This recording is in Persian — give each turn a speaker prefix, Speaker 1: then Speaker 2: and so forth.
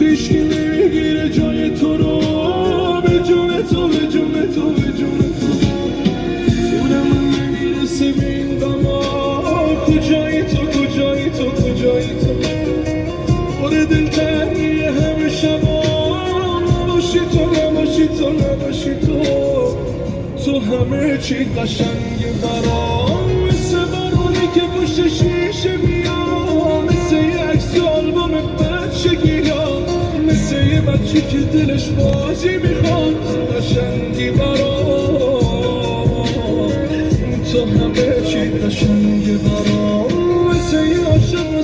Speaker 1: هیچکی نمیگیره جای تو رو، به جون تو به جون تو به جون تو. دورم نمیرسه به این غما، کجایی تو کجایی تو کجایی تو. پر دلتنگی همه شبا، نباشی تو نباشی تو نباشی تو. تو همه چی قشنگه برام، مثل بارونی که پشت شیشه میاد، مثل یه عکس آلبوم بچگی ها، مثل یه بچه که دلش بازی میخواد. قشنگی برام، تو همه چی قشنگه برام.